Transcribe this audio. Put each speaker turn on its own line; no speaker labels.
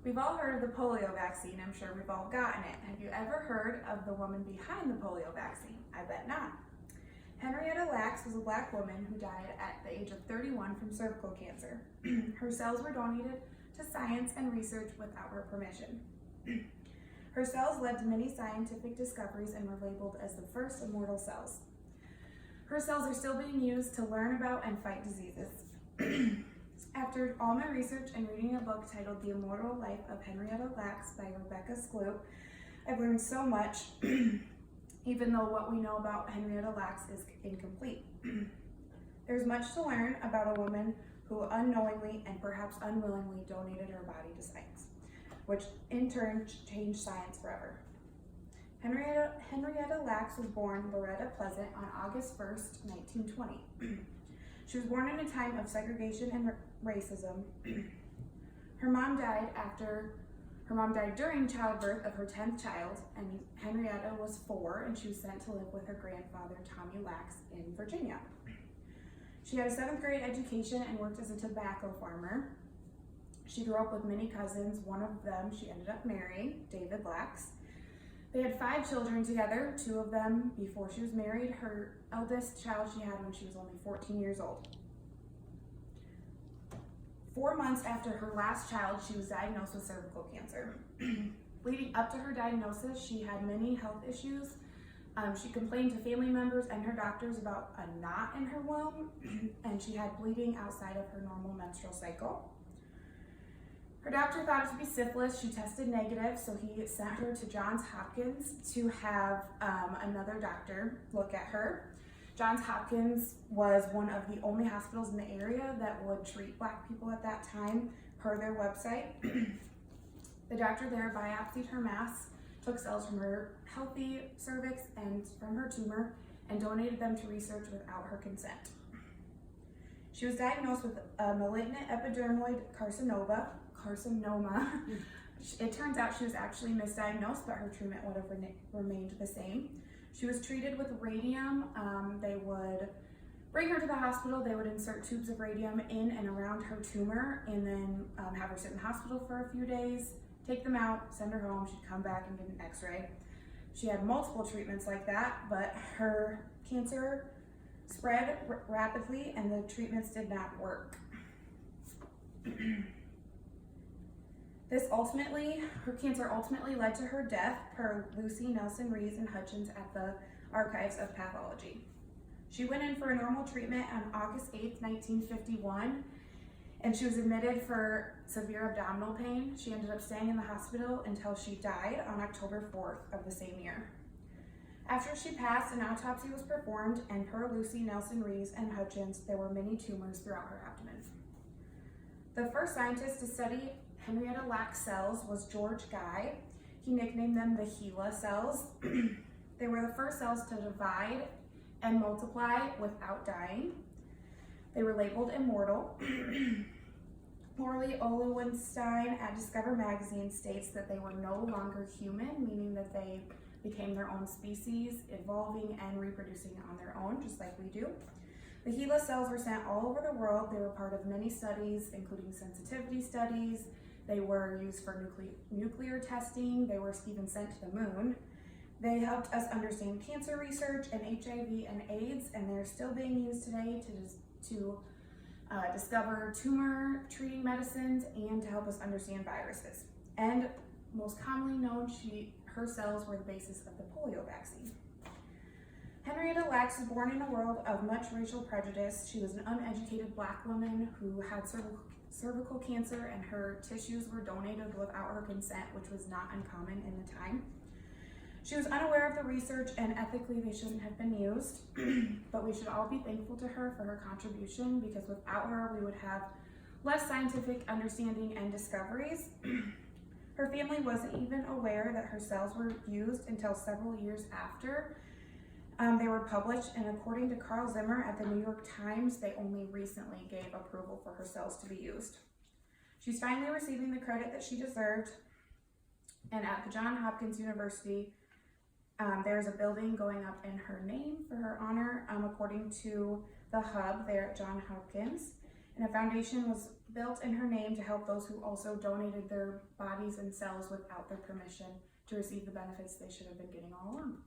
We've all heard of the polio vaccine. I'm sure we've all gotten it. Have you ever heard of the woman behind the polio vaccine? I bet not. Henrietta Lacks was a Black woman who died at the age of 31 from cervical cancer. Her cells were donated to science and research without her permission. Her cells led to many scientific discoveries and were labeled as the first immortal cells. Her cells are still being used to learn about and fight diseases. After all my research and reading a book titled The Immortal Life of Henrietta Lacks by Rebecca Skloot, I've learned so much, even though what we know about Henrietta Lacks is incomplete. There's much to learn about a woman who unknowingly and perhaps unwillingly donated her body to science, which in turn changed science forever. Henrietta Lacks was born Loretta Pleasant on August 1st, 1920. She was born in a time of segregation and racism. Her mom died during childbirth of her 10th child, and Henrietta was 4, and she was sent to live with her grandfather, Tommy Lacks, in Virginia. She had a 7th grade education and worked as a tobacco farmer. She grew up with many cousins. One of them she ended up marrying, David Lacks. They had 5 children together, 2 of them before she was married. Her eldest child she had when she was only 14 years old. 4 months after her last child, she was diagnosed with cervical cancer. Leading up to her diagnosis, she had many health issues. She complained to family members and her doctors about a knot in her womb, and she had bleeding outside of her normal menstrual cycle. Her doctor thought it to be syphilis. She tested negative, so he sent her to Johns Hopkins to have another doctor look at her. Johns Hopkins was one of the only hospitals in the area that would treat Black people at that time, per their website. The doctor there biopsied her mass, took cells from her healthy cervix and from her tumor, and donated them to research without her consent. She was diagnosed with a malignant epidermoid carcinoma. It turns out she was actually misdiagnosed, but her treatment would have remained the same. She was treated with radium. They would bring her to the hospital. They would insert tubes of radium in and around her tumor, and then have her sit in the hospital for a few days, take them out, send her home. She'd come back and get an x-ray. She had multiple treatments like that, but her cancer spread rapidly and the treatments did not work. Her cancer ultimately led to her death, per Lucy Nelson Rees and Hutchins at the Archives of Pathology. She went in for a normal treatment on August 8th, 1951, and she was admitted for severe abdominal pain. She ended up staying in the hospital until she died on October 4th of the same year. After she passed, an autopsy was performed, and per Lucy Nelson Rees and Hutchins, there were many tumors throughout her abdomen. The first scientist to study Henrietta Lacks cells was George Guy. He nicknamed them the HeLa cells. They were the first cells to divide and multiply without dying. They were labeled immortal. Morley Olowenstein at Discover magazine states that they were no longer human, meaning that they became their own species, evolving and reproducing on their own, just like we do. The HeLa cells were sent all over the world. They were part of many studies, including sensitivity studies. They were used for nuclear testing. They were even sent to the moon. They helped us understand cancer research and HIV and AIDS, and they're still being used today to discover tumor treating medicines and to help us understand viruses. And most commonly known, her cells were the basis of the polio vaccine. Henrietta Lacks was born in a world of much racial prejudice. She was an uneducated Black woman who had cervical cancer, and her tissues were donated without her consent, which was not uncommon in the time. She was unaware of the research, and ethically they shouldn't have been used, but we should all be thankful to her for her contribution, because without her we would have less scientific understanding and discoveries. Her family wasn't even aware that her cells were used until several years after they were published, and according to Carl Zimmer at the New York Times, they only recently gave approval for her cells to be used. She's finally receiving the credit that she deserved, and at the Johns Hopkins University, there's a building going up in her name for her honor, according to the hub there at Johns Hopkins. And a foundation was built in her name to help those who also donated their bodies and cells without their permission to receive the benefits they should have been getting all along.